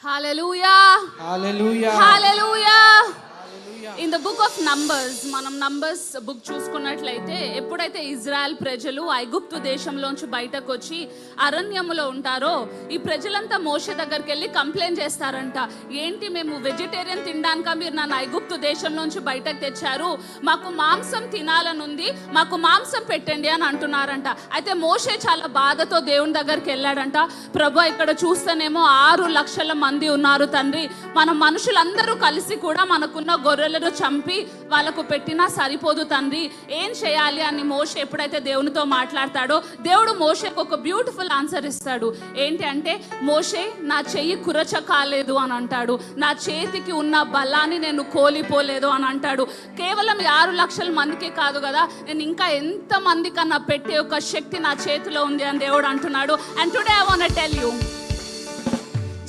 Hallelujah. Hallelujah. Hallelujah. In the book of Numbers, మనం numbers book చూసుకున్నట్లయితే ఎప్పుడైతే Israel ప్రజలు ఐగుప్తు దేశంలోంచి బయటకు వచ్చి అరణ్యములో ఉంటారో ఈ ప్రజలంతా మోషే దగ్గరికి వెళ్ళి కంప్లైంట్ చేస్తారంట. ఏంటి మేము వెజిటేరియన్ తినడానిక మీరు నన్ను ఐగుప్తు దేశంలోంచి బయటకు తెచ్చారు, మాకు మాంసం తినాలనుంది, మాకు మాంసం పెట్టండి అని అంటున్నారంట. అయితే మోషే చాలా బాధతో దేవుని దగ్గరికి వెళ్ళాడంట. ప్రభు, ఇక్కడ చూస్తేనేమో 6 లక్షల మంది ఉన్నారు తండ్రి, మన మనుషులందరూ కలిసి కూడా మనకున్న గొర్రెలను చంపి వాళ్ళకు పెట్టినా సరిపోదు తండ్రి, ఏం చేయాలి అని మోషే ఎప్పుడైతే దేవునితో మాట్లాడతాడో దేవుడు మోషేకు ఒక బ్యూటిఫుల్ ఆన్సర్ ఇస్తాడు. ఏంటి అంటే, మోషే నా చెయ్యి కురచ కాలేదు అని అంటాడు, నా చేతికి ఉన్న బలాన్ని నేను కోల్పోలేదు అని అంటాడు. కేవలం 6 లక్షల మందికి కాదు కదా, నేను ఇంకా ఎంత మంది కన్నా పెట్టే ఒక శక్తి నా చేతిలో ఉంది అని దేవుడు అంటున్నాడు. And today I want to tell you,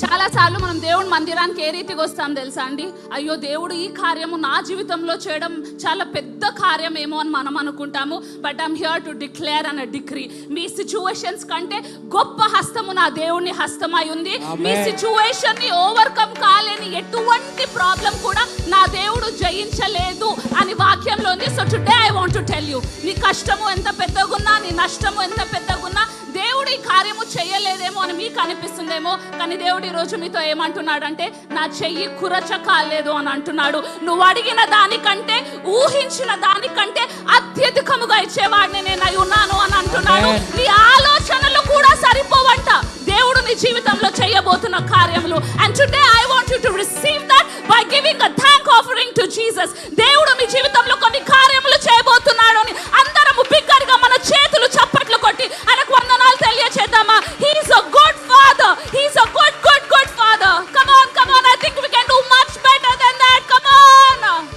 చాలాసార్లు మనం దేవుడి మందిరానికి ఏ రీతికి వస్తాం తెలుసా అండి? అయ్యో, దేవుడు ఈ కార్యము నా జీవితంలో చేయడం చాలా పెద్ద కార్యం ఏమో అని మనం అనుకుంటాము. But I'm here to declare and decree, me situations కంటే గొప్ప హస్తము నా దేవుని హస్తమై ఉంది. మీ సిచ్యువేషన్ ని ఓవర్కమ్ కాలేని ఎటువంటి ప్రాబ్లం కూడా నా దేవుడు జయించలేదు అని వాక్యంలో ఉంది. So today I want to tell you, నీ కష్టము ఎంత పెద్దగున్నా, నీ నష్టము ఎంత పెద్దగున్నా, దేవుడు ఈ కార్యము చేయలేదేమో అని మీకు అనిపిస్తుందేమో, కానీ దేవుడు ఈ రోజు మీతో ఏమంటున్నాడంటే, నా చెయ్యి కురచ కాలేదు అని అంటున్నాడు. నువ్వు అడిగిన దానికంటే, ఊహించిన దానికంటే అత్యధికముగా ఇచ్చేవాడిని నేను అయి ఉన్నాను అని అంటున్నాడు. నీ ఆలోచనలు కూడా సరిపోవంట దేవుడు నీ జీవితంలో చేయబోతున్న కార్యములు. And today I want you to receive that by giving a thank offering to Jesus. దేవుడు మీ జీవితంలో కొన్ని కార్యములు చేయబోతున్నాడు అని అందరము బిగ్గరగా మన చేతులు చప్పట్లు కొట్టి ఆయనకు వందనాలు తెలియచేద్దామా? He is a good father, he is a good good good father. Come on, come on, I think we can do much better than that. Come on.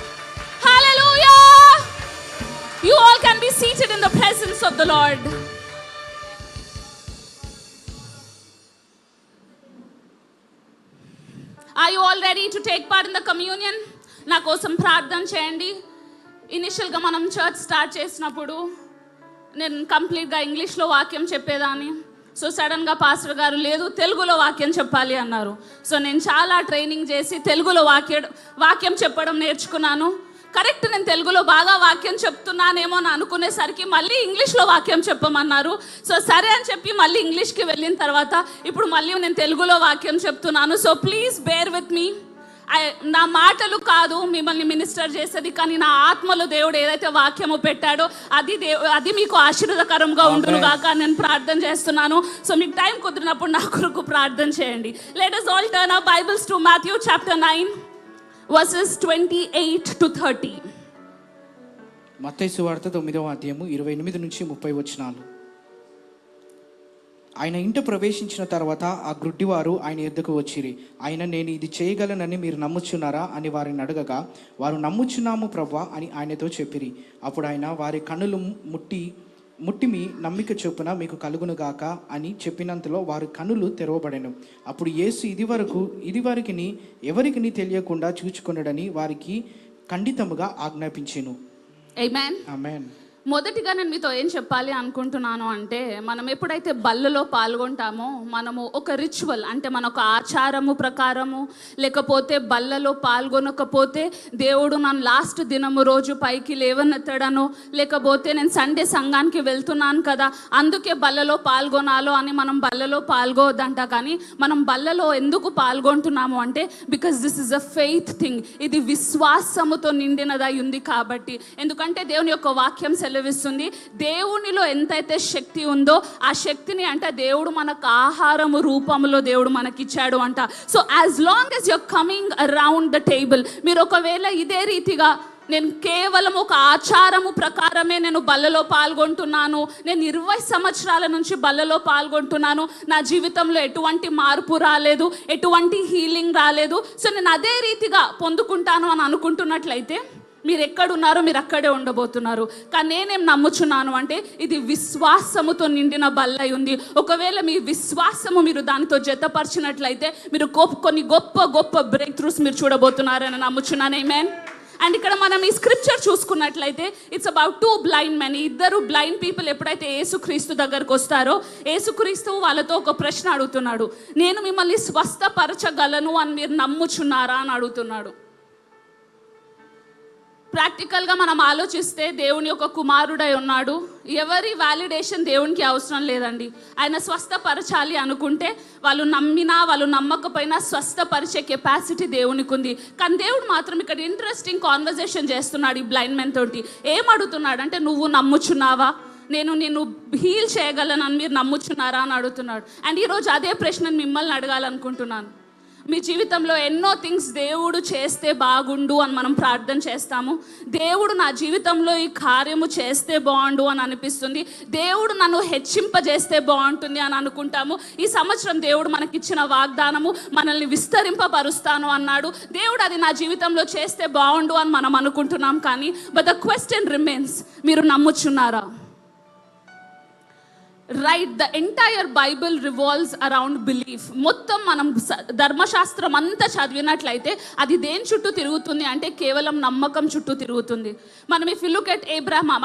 Hallelujah. You all can be seated in the presence of the Lord. Are you all ready to take part in the communion? నా కోసం ప్రార్థన చేయండి. ఇనిషియల్గా మనం church start చేసినప్పుడు నేను కంప్లీట్గా ఇంగ్లీష్లో వాక్యం చెప్పేదాన్ని. సో సడన్గా పాస్టర్ గారు లేదు, తెలుగులో వాక్యం చెప్పాలి అన్నారు. సో నేను చాలా ట్రైనింగ్ చేసి తెలుగులో వాక్యం చెప్పడం నేర్చుకున్నాను. కరెక్ట్, నేను తెలుగులో బాగా వాక్యం చెప్తున్నానేమో అని అనుకునేసరికి మళ్ళీ ఇంగ్లీష్లో వాక్యం చెప్పమన్నారు. సో సరే అని చెప్పి మళ్ళీ ఇంగ్లీష్కి వెళ్ళిన తర్వాత ఇప్పుడు మళ్ళీ నేను తెలుగులో వాక్యం చెప్తున్నాను. So please bear with me. నా మాటలు కాదు మిమ్మల్ని మినిస్టర్ చేసేది, కానీ నా ఆత్మలో దేవుడు ఏదైతే వాక్యము పెట్టాడో అది మీకు ఆశీర్వాదకరంగా ఉండును గాక నేను ప్రార్థన చేస్తున్నాను. సో మీకు టైం కుదిరినప్పుడు నా కొరకు ప్రార్థన చేయండి. Let us all turn our Bibles to Matthew chapter 9 verses 28 to 30. మత్తయి సువార్త 9వ అధ్యాయము 28 నుంచి 30 వచనాలు. ఆయన ఇంట ప్రవేశించిన తర్వాత ఆ గ్రుడ్డివారు ఆయన యొద్దకు వచ్చిరి. ఆయన, నేను ఇది చేయగలనని మీరు నమ్ముచున్నారా అని వారిని అడగగా, వారు నమ్ముచున్నాము ప్రభువా అని ఆయనతో చెప్పిరి. అప్పుడు ఆయన, వారి కన్నులు ముట్టి మీ నమ్మిక చొప్పున మీకు కలుగునుగాక అని చెప్పినంతలో వారి కన్నులు తెరవబడెను. అప్పుడు యేసు ఇదివరకిని ఎవరికి తెలియకుండా చూచుకొనడని వారికి ఖండితముగా ఆజ్ఞాపించెను. ఆమేన్. ఆమేన్. మొదటిగా నేను మీతో ఏం చెప్పాలి అనుకుంటున్నాను అంటే, మనం ఎప్పుడైతే బల్లలో పాల్గొంటామో మనము ఒక రిచువల్ అంటే మన ఒక ఆచారము ప్రకారము, లేకపోతే బల్లలో పాల్గొనకపోతే దేవుడు నన్ను లాస్ట్ దినము రోజు పైకి లేవనెత్తడను, లేకపోతే నేను సండే సంఘానికి వెళ్తున్నాను కదా అందుకే బల్లలో పాల్గొనాలో అని మనం బల్లలో పాల్గొద్దంట. కానీ మనం బల్లలో ఎందుకు పాల్గొంటున్నాము అంటే, because this is a faith thing. ఇది విశ్వాసముతో నిండినదై ఉంది కాబట్టి. ఎందుకంటే దేవుని యొక్క వాక్యం సెలవిస్తుంది, దేవునిలో ఎంతైతే శక్తి ఉందో ఆ శక్తిని అంటే దేవుడు మనకు ఆహారము రూపంలో దేవుడు మనకిచ్చాడు అంట. So as long as you're coming around the table, మీరు ఒకవేళ ఇదే రీతిగా నేను కేవలం ఒక ఆచారము ప్రకారమే నేను బల్లలో పాల్గొంటున్నాను, నేను 20 సంవత్సరాల నుంచి బల్లలో పాల్గొంటున్నాను, నా జీవితంలో ఎటువంటి మార్పు రాలేదు, ఎటువంటి హీలింగ్ రాలేదు, సో నేను అదే రీతిగా పొందుకుంటాను అని అనుకుంటున్నట్లయితే మీరు ఎక్కడున్నారో మీరు అక్కడే ఉండబోతున్నారు. కానీ నేనేం నమ్ముచున్నాను అంటే, ఇది విశ్వాసముతో నిండిన బల్లై ఉంది. ఒకవేళ మీ విశ్వాసము మీరు దానితో జతపరిచినట్లయితే మీరు కొన్ని గొప్ప గొప్ప బ్రేక్ త్రూస్ మీరు చూడబోతున్నారని నమ్ముచున్నాను. ఆమేన్. అండ్ ఇక్కడ మనం ఈ స్క్రిప్చర్ చూసుకున్నట్లయితే ఇట్స్ అబౌట్ 2 blind men. ఇద్దరు బ్లైండ్ పీపుల్ ఎప్పుడైతే యేసుక్రీస్తు దగ్గరకు వస్తారో యేసుక్రీస్తు వాళ్ళతో ఒక ప్రశ్న అడుగుతున్నాడు, నేను మిమ్మల్ని స్వస్థపరచగలను అని మీరు నమ్ముచున్నారా అని అడుగుతున్నాడు. ప్రాక్టికల్గా మనం ఆలోచిస్తే దేవుని యొక్క కుమారుడై ఉన్నాడు, ఎవరి వ్యాలిడేషన్ దేవునికి అవసరం లేదండి. ఆయన స్వస్థపరచాలి అనుకుంటే వాళ్ళు నమ్మినా వాళ్ళు నమ్మకపోయినా స్వస్థపరిచే కెపాసిటీ దేవునికి ఉంది. కానీ దేవుడు మాత్రం ఇక్కడ ఇంట్రెస్టింగ్ కాన్వర్జేషన్ చేస్తున్నాడు ఈ బ్లైండ్ మెన్ తోటి. ఏం అడుగుతున్నాడు అంటే, నువ్వు నమ్ముచున్నావా, నేను నిన్ను హీల్ చేయగలనని మీరు నమ్ముచున్నారా అని అడుగుతున్నాడు. అండ్ ఈరోజు అదే ప్రశ్నను మిమ్మల్ని అడగాలనుకుంటున్నాను. మీ జీవితంలో ఎన్నో థింగ్స్ దేవుడు చేస్తే బాగుండు అని మనం ప్రార్థన చేస్తాము. దేవుడు నా జీవితంలో ఈ కార్యము చేస్తే బాగుండు అని అనిపిస్తుంది, దేవుడు నన్ను హెచ్చింపజేస్తే బాగుంటుంది అని అనుకుంటాము. ఈ సంవత్సరం దేవుడు మనకిచ్చిన వాగ్దానము, మనల్ని విస్తరింపబరుస్తాను అన్నాడు. దేవుడు అది నా జీవితంలో చేస్తే బాగుండు అని మనం అనుకుంటున్నాం. కానీ బట్ ద క్వశ్చన్ రిమైన్స్, మీరు నమ్ముచున్నారా? Right, the entire Bible revolves around belief. మొత్తం మనం ధర్మశాస్త్రం అంతా చదివినట్లయితే అది దేని చుట్టూ తిరుగుతుంది అంటే కేవలం నమ్మకం చుట్టూ తిరుగుతుంది. మనం ఇఫ్ యు లుక్ ఎట్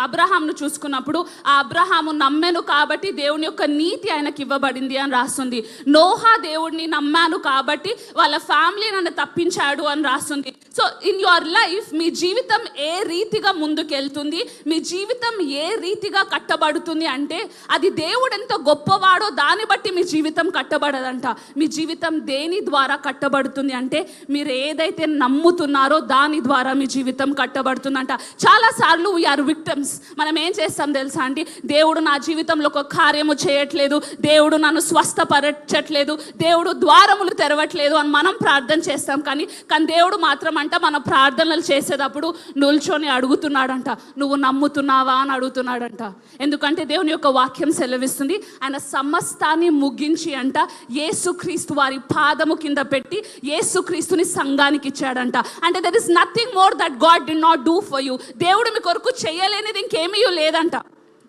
అబ్రహాంను చూసుకున్నప్పుడు ఆ అబ్రహాము నమ్మెను కాబట్టి దేవుని యొక్క నీతి ఆయనకి ఇవ్వబడింది అని రాస్తుంది. నోహా దేవుడిని నమ్మాను కాబట్టి వాళ్ళ ఫ్యామిలీ నన్ను తప్పించాడు అని రాస్తుంది. సో ఇన్ యువర్ లైఫ్ మీ జీవితం ఏ రీతిగా ముందుకెళ్తుంది, మీ జీవితం ఏ రీతిగా కట్టబడుతుంది అంటే అది దేవుడు ఎంత గొప్పవాడో దాన్ని బట్టి మీ జీవితం కట్టబడదంట. మీ జీవితం దేని ద్వారా కట్టబడుతుంది అంటే మీరు ఏదైతే నమ్ముతున్నారో దాని ద్వారా మీ జీవితం కట్టబడుతుందంట. చాలాసార్లు వీఆర్ విక్టమ్స్. మనం ఏం చేస్తాం తెలుసా అండి, దేవుడు నా జీవితంలో ఒక కార్యము చేయట్లేదు, దేవుడు నన్ను స్వస్థపరచట్లేదు, దేవుడు ద్వారములు తెరవట్లేదు అని మనం ప్రార్థన చేస్తాం. కానీ దేవుడు మాత్రం అంట మన ప్రార్థనలు చేసేటప్పుడు నిల్చొని అడుగుతున్నాడంట, నువ్వు నమ్ముతున్నావా అని అడుగుతున్నాడంట. ఎందుకంటే దేవుని యొక్క వాక్యం సెలవిస్తుంది, ఆయన సమస్తాన్ని ముగించి అంట యేసుక్రీస్తు వారి పాదము కింద పెట్టి యేసుక్రీస్తుని సంఘానికి ఇచ్చాడంట. అంటే there is nothing more that God did not do for you. దేవుడు మీ కొరకు చేయలేనిది ఇంకేమీ లేదంట.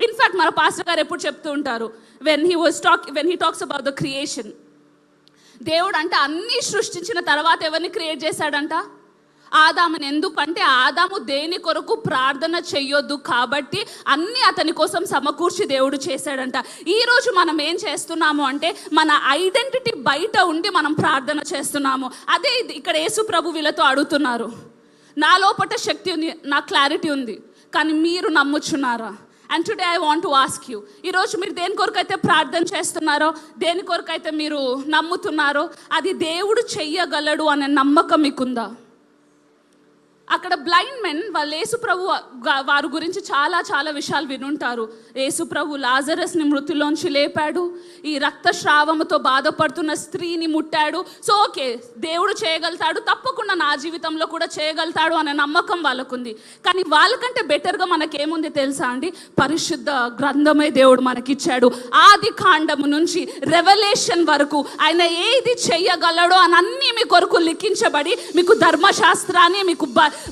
ఇన్ఫాక్ట్ మన పాస్టర్ గారు ఎప్పుడు చెప్తూ ఉంటారు, when he talks about the creation, దేవుడు అంటే అన్నీ సృష్టించిన తర్వాత ఎవరిని క్రియేట్ చేశాడంట? ఆదాముని. ఎందుకంటే ఆదాము దేని కొరకు ప్రార్థన చెయ్యొద్దు కాబట్టి అన్నీ అతని కోసం సమకూర్చి దేవుడు చేశాడంట. ఈరోజు మనం ఏం చేస్తున్నాము అంటే మన ఐడెంటిటీ బయట ఉండి మనం ప్రార్థన చేస్తున్నాము. అదే ఇక్కడ యేసు ప్రభు వీళ్ళతో అడుగుతున్నారు, నా లోపట శక్తి ఉంది, నా క్లారిటీ ఉంది, కానీ మీరు నమ్ముచున్నారా? And today I want to ask you, ఈరోజు మీరు దేని కొరకు అయితే ప్రార్థన చేస్తున్నారో, దేని కొరకు అయితే మీరు నమ్ముతున్నారో అది దేవుడు చెయ్యగలడు అనే నమ్మకం మీకుందా? అక్కడ బ్లైండ్ మెన్ వాళ్ళు యేసుప్రభు వారి గురించి చాలా చాలా విషయాలు వినుంటారు. యేసుప్రభు లాజరస్ని మృతుల్లోంచి లేపాడు, ఈ రక్తస్రావముతో బాధపడుతున్న స్త్రీని ముట్టాడు. సో ఓకే, దేవుడు చేయగలుగుతాడు, తప్పకుండా నా జీవితంలో కూడా చేయగలుగుతాడు అనే నమ్మకం వాళ్ళకుంది. కానీ వాళ్ళకంటే బెటర్గా మనకేముంది తెలుసా అండి? పరిశుద్ధ గ్రంథమే దేవుడు మనకిచ్చాడు. ఆది కాండము నుంచి రెవల్యూషన్ వరకు ఆయన ఏది చెయ్యగలడో అని అన్నీ మీ కొరకు లిఖించబడి మీకు ధర్మశాస్త్రాన్ని, మీకు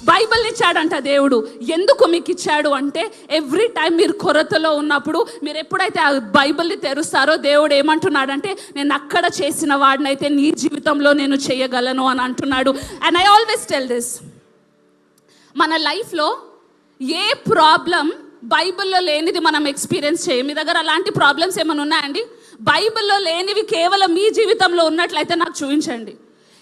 బైబిల్ ఇచ్చాడంట దేవుడు. ఎందుకు మీకు ఇచ్చాడు అంటే ఎవ్రీ టైం మీరు కొరతలో ఉన్నప్పుడు మీరు ఎప్పుడైతే ఆ బైబిల్ని తెరుస్తారో దేవుడు ఏమంటున్నాడంటే నేను అక్కడ చేసిన వాడినైతే నీ జీవితంలో నేను చేయగలను అని అంటున్నాడు. And I always tell this, మన లైఫ్లో ఏ ప్రాబ్లం బైబిల్లో లేనిది మనం ఎక్స్పీరియన్స్ చేయం. మీ దగ్గర అలాంటి ప్రాబ్లమ్స్ ఏమైనా ఉన్నాయండి? బైబిల్లో లేనివి కేవలం మీ జీవితంలో ఉన్నట్లయితే నాకు చూపించండి.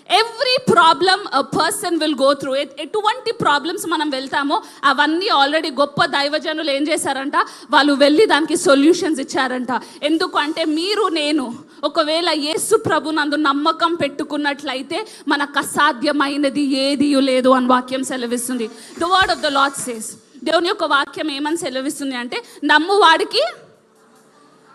Every problem a person will go through. ఎటువంటి ప్రాబ్లమ్స్ మనం వెళ్తామో అవన్నీ ఆల్రెడీ గొప్ప దైవజనులు ఏం చేశారంట, వాళ్ళు వెళ్ళి దానికి సొల్యూషన్స్ ఇచ్చారంట. ఎందుకంటే మీరు నేను ఒకవేళ యేసు ప్రభు నందు నమ్మకం పెట్టుకున్నట్లయితే మనకు అసాధ్యమైనది ఏదీ లేదు అని వాక్యం సెలవిస్తుంది. The word of the lord says, దేవుని యొక్క వాక్యం ఏమని సెలవిస్తుంది అంటే నమ్మువాడికి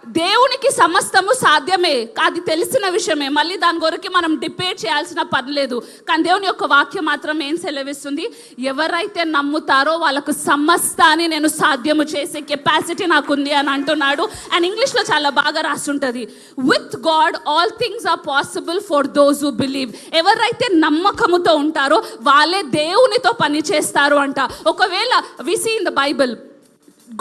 దేవునికి సమస్తము సాధ్యమే. అది తెలిసిన విషయమే, మళ్ళీ దాని కొరకు మనం డిబేట్ చేయాల్సిన పని లేదు. కానీ దేవుని యొక్క వాక్యం మాత్రం ఏం సెలవిస్తుంది, ఎవరైతే నమ్ముతారో వాళ్ళకు సమస్తాన్ని నేను సాధ్యము చేసే కెపాసిటీ నాకుంది అని అంటున్నాడు. అండ్ ఇంగ్లీష్లో చాలా బాగా రాస్తుంటుంది, with God all things are possible for those who believe. ఎవరైతే నమ్మకముతో ఉంటారో వాళ్ళే దేవునితో పని చేస్తారు అంట. ఒకవేళ we see in the Bible,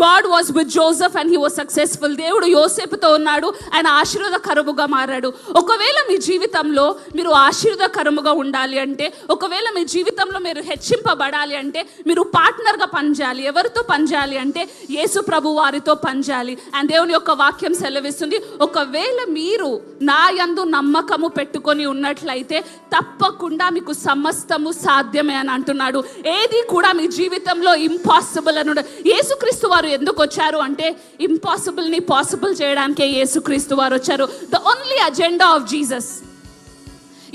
God was with Joseph and he was successful. దేవుడు యోసేపుతో ఉన్నాడు, ఆయన ఆశీర్వాదకరముగా మారాడు. ఒకవేళ మీ జీవితంలో మీరు ఆశీర్వాదకరముగా ఉండాలి అంటే, ఒకవేళ మీ జీవితంలో మీరు హెచ్చింపబడాలి అంటే, మీరు పార్ట్నర్గా పనిచేయాలి. ఎవరితో పనిచేయాలి అంటే యేసు ప్రభు వారితో పనిచేయాలి. అండ్ దేవుని యొక్క వాక్యం సెలవిస్తుంది, ఒకవేళ మీరు నా యందు నమ్మకము పెట్టుకొని ఉన్నట్లయితే తప్పకుండా మీకు సమస్తము సాధ్యమే అని అంటున్నాడు. ఏది కూడా మీ జీవితంలో ఇంపాసిబుల్ అని. యేసుక్రీస్తు వారు ఎందుకు వచ్చారు అంటే ఇంపాసిబుల్ ని పాసిబుల్ చేయడానికే యేసుక్రీస్తు వారు వచ్చారు. The only agenda of Jesus.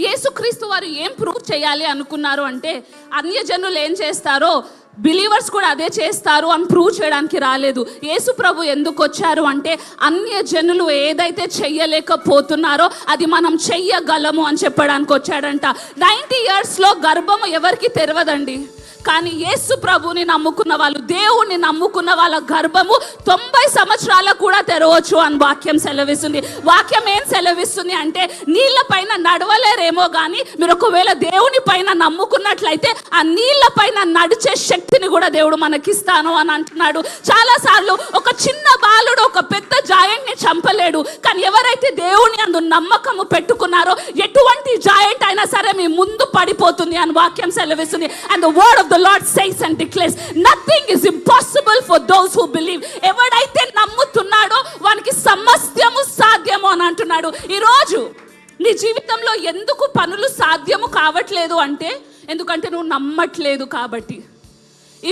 యేసుక్రీస్తు వారు ఏం ప్రూవ్ చేయాలి అనుకున్నారు అంటే, అన్యజనులు ఏం చేస్తారో బిలీవర్స్ కూడా అదే చేస్తారు అని ప్రూవ్ చేయడానికి రాలేదు. యేసు ప్రభు ఎందుకు వచ్చారు అంటే అన్యజనులు ఏదైతే చెయ్యలేకపోతున్నారో అది మనం చెయ్యగలము అని చెప్పడానికి వచ్చాడంట. 90 years గర్భము ఎవరికి తెరవదండి, కానీ యేసు ప్రభుని నమ్ముకున్న వాళ్ళు, దేవుణ్ణి నమ్ముకున్న వాళ్ళ గర్భము 90 సంవత్సరాలకు కూడా తెరవచ్చు అని వాక్యం సెలవిస్తుంది. వాక్యం ఏం సెలవిస్తుంది అంటే, నీళ్ళ పైన నడవలేరేమో కానీ మీరు ఒకవేళ దేవుని పైన నమ్ముకున్నట్లయితే ఆ నీళ్ళ పైన నడిచే శక్తిని కూడా దేవుడు మనకిస్తాను అని అంటున్నాడు. చాలాసార్లు ఒక చిన్న బాలుడు ఒక పెద్ద జాయింట్ని చంపలేడు, కానీ ఎవరైతే దేవుని అందు నమ్మకము పెట్టుకున్నారో ఎటువంటి జాయింట్ అయినా సరే మీ ముందు పడిపోతుంది అని వాక్యం సెలవిస్తుంది. And the word the Lord says and declares, nothing is impossible for those who believe. ఎవడైతే నమ్ముతున్నాడో వానికి సమస్తము సాధ్యము అని అంటున్నాడు. ఈరోజు నీ జీవితంలో ఎందుకు పనులు సాధ్యము కావట్లేదు అంటే, ఎందుకంటే నువ్వు నమ్మట్లేదు కాబట్టి.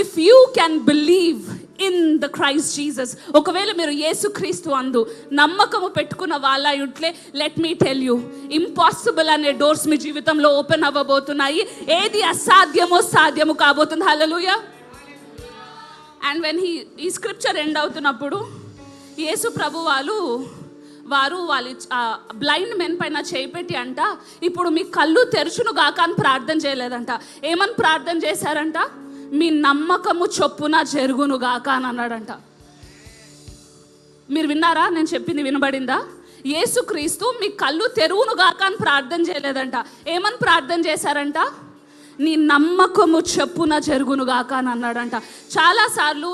If you can believe in the Christ Jesus, ఒకవేళ మీరు యేసుక్రీస్తు అందు నమ్మకము పెట్టుకున్న వాళ్ళ ఉంటే, let me tell you, impossible అనే డోర్స్ మీ జీవితంలో ఓపెన్ అవ్వబోతున్నాయి. ఏది అసాధ్యమో సాధ్యము కాబోతుంది. హల్లెలూయా. అండ్ వెన్ ఈ స్క్రిప్చర్ ఎండ్ అవుతున్నప్పుడు యేసు ప్రభు వారు వాళ్ళ బ్లైండ్ మెన్ పైన చేపెట్టి అంట, ఇప్పుడు మీ కళ్ళు తెరుచును గాక అని ప్రార్థన చేయలేదంట. ఏమని ప్రార్థన చేశారంట? మీ నమ్మకము చొప్పున జరుగును గాక అని అన్నాడంట. మీరు విన్నారా? నేను చెప్పింది వినబడిందా? యేసుక్రీస్తు మీ కళ్ళు తెరువును గాక అని ప్రార్థన చేయలేదంట. ఏమని ప్రార్థన చేశారంట? నీ నమ్మకము చెప్పున జరుగును గాక అని అన్నాడంట. చాలాసార్లు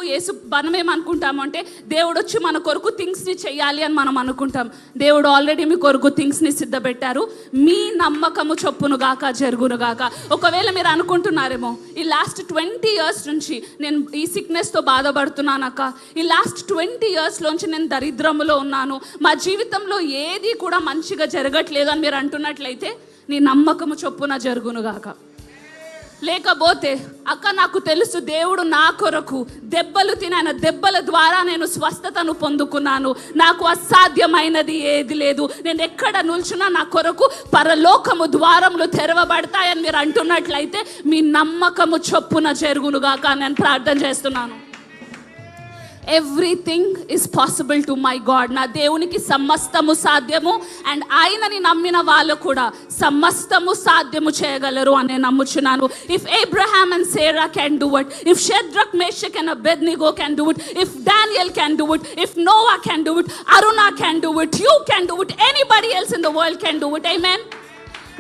మనం ఏమనుకుంటాము అంటే, దేవుడు వచ్చి మన కొరకు థింగ్స్ని చెయ్యాలి అని మనం అనుకుంటాం. దేవుడు ఆల్రెడీ మీ కొరకు థింగ్స్ని సిద్ధపెట్టారు. మీ నమ్మకము చొప్పును గాక జరుగును గాక. ఒకవేళ మీరు అనుకుంటున్నారేమో, ఈ లాస్ట్ 20 years నుంచి నేను ఈ సిక్నెస్తో బాధపడుతున్నానక్క, ఈ లాస్ట్ 20 years లోంచి నేను దరిద్రములో ఉన్నాను, మా జీవితంలో ఏది కూడా మంచిగా జరగట్లేదు అని మీరు అంటున్నట్లయితే, నీ నమ్మకము చొప్పున జరుగును గాక. లేకపోతే, అక్క నాకు తెలుసు దేవుడు నా కొరకు దెబ్బలు తిన దెబ్బల ద్వారా నేను స్వస్థతను పొందుకున్నాను, నాకు అసాధ్యమైనది ఏది లేదు, నేను ఎక్కడ నిల్చున్నా నా కొరకు పరలోకము ద్వారములు తెరవబడతాయని మీరు అంటున్నట్లయితే మీ నమ్మకము చొప్పున జరుగునుగాక నేను ప్రార్థన చేస్తున్నాను. Everything is possible to my God. నా దేవునికి సమస్తము సాధ్యము. అండ్ ఆయనని నమ్మిన వాళ్ళు కూడా సమస్తము సాధ్యము చేయగలరు అని నమ్ముచున్నాను. If Abraham and Sarah can do it, if Shadrach Meshach and Abednego can do it, if Daniel can do it, if Noah can do it, Aruna can do it, you can do it, anybody else in the world can do it. Amen.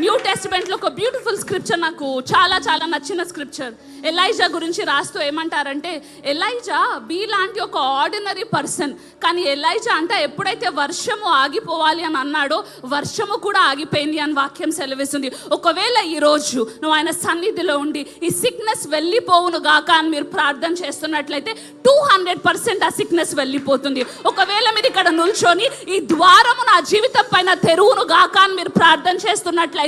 New టెస్టిమెంట్లో ఒక beautiful scripture నాకు చాలా చాలా నచ్చిన scripture. Elijah గురించి రాస్తూ ఏమంటారంటే, Elijah be లాంటి ఒక ఆర్డినరీ పర్సన్, కానీ ఎలైజా అంటే ఎప్పుడైతే వర్షము ఆగిపోవాలి అని అన్నాడో వర్షము కూడా ఆగిపోయింది అని వాక్యం సెలవిస్తుంది. ఒకవేళ ఈరోజు నువ్వు ఆయన సన్నిధిలో ఉండి ఈ సిక్నెస్ వెళ్ళిపోవును గాక అని మీరు ప్రార్థన చేస్తున్నట్లయితే 200% ఆ సిక్నెస్ వెళ్ళిపోతుంది. ఒకవేళ మీరు ఇక్కడ నిల్చొని ఈ ద్వారము నా జీవితం పైన తెరువును గాక అని మీరు ప్రార్థన చేస్తున్నట్లయితే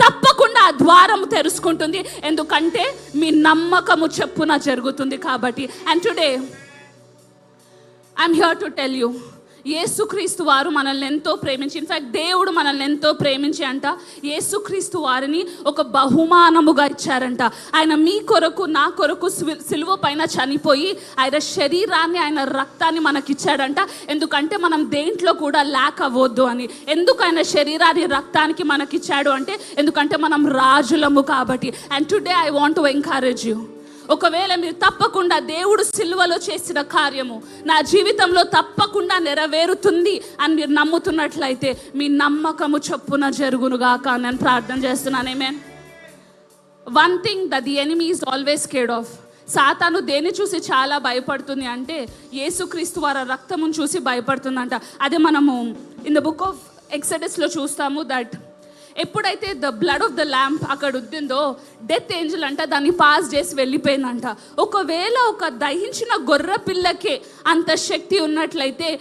తప్పకుండా ఆ ద్వారము తెరుచుకుంటుంది. ఎందుకంటే మీ నమ్మకము చెప్పున జరుగుతుంది కాబట్టి. And today I'm here to tell you, యేసుక్రీస్తు వారు మనల్ని ఎంతో ప్రేమించి, ఇన్ఫాక్ట్ దేవుడు మనల్ని ఎంతో ప్రేమించి అంట యేసుక్రీస్తు వారిని ఒక బహుమానముగా ఇచ్చారంట. ఆయన మీ కొరకు నా కొరకు సిలువ పైన చనిపోయి ఆయన శరీరాన్ని ఆయన రక్తాన్ని మనకిచ్చాడంట. ఎందుకంటే మనం దేంట్లో కూడా ల్యాక్ అవ్వద్దు అని. ఎందుకు ఆయన శరీరాన్ని రక్తానికి మనకిచ్చాడు అంటే, ఎందుకంటే మనం రాజులము కాబట్టి. And today I want to encourage you, ఒకవేళ మీరు తప్పకుండా దేవుడు సిలువలో చేసిన కార్యము నా జీవితంలో తప్పకుండా నెరవేరుతుంది అని మీరు నమ్ముతున్నట్లయితే మీ నమ్మకము చొప్పున జరుగునుగాక నేను ప్రార్థన చేస్తున్నాను. Amen. One thing that the enemy is always scared of, సాతాను దేన్ని చూసి చాలా భయపడుతుంది అంటే యేసుక్రీస్తు వారి రక్తమును చూసి భయపడుతుందంట. అదే మనము ఇన్ ద బుక్ ఆఫ్ ఎక్సడస్లో చూస్తాము దట్ ఎప్పుడైతే the blood of the lamp అక్కడ ఉంటుందో డెత్ ఏంజల్ అంట దాన్ని పాస్ చేసి వెళ్ళిపోయిందంట. ఒకవేళ ఒక దహించిన గొర్రె పిల్లకే అంత శక్తి ఉన్నట్లయితే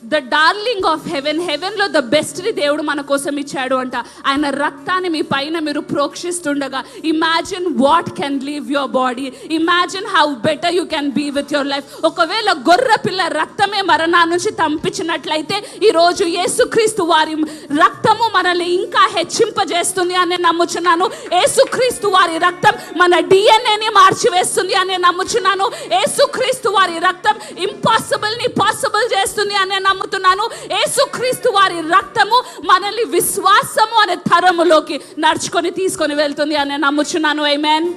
ద డార్లింగ్ ఆఫ్ హెవెన్, హెవెన్లో ద బెస్ట్ని దేవుడు మన కోసం ఇచ్చాడు అంట. ఆయన రక్తాన్ని మీ పైన మీరు ప్రోక్షిస్తుండగా imagine what can leave your body, imagine how better you can be with your life. ఒకవేళ గొర్రె పిల్ల రక్తమే మరణా నుంచి తంపించినట్లయితే ఈరోజు యేసుక్రీస్తు వారి రక్తము మనల్ని ఇంకా హెచ్చింపజేస్తుంది అని నమ్ముచున్నాను. యేసుక్రీస్తు వారి రక్తం మన డిఎన్ఏని మార్చివేస్తుంది అని నమ్ముచున్నాను. యేసుక్రీస్తు వారి రక్తం ఇంపాసిబుల్ని పాసిబుల్ చేస్తుంది అని నమ్ముతున్నాను. యేసుక్రీస్తు వారి రక్తము మనల్ని విశ్వాసము అనే తరములోకి నడుచుకొని తీసుకొని వెళ్తుంది అని నమ్ముచున్నాను. ఆమేన్.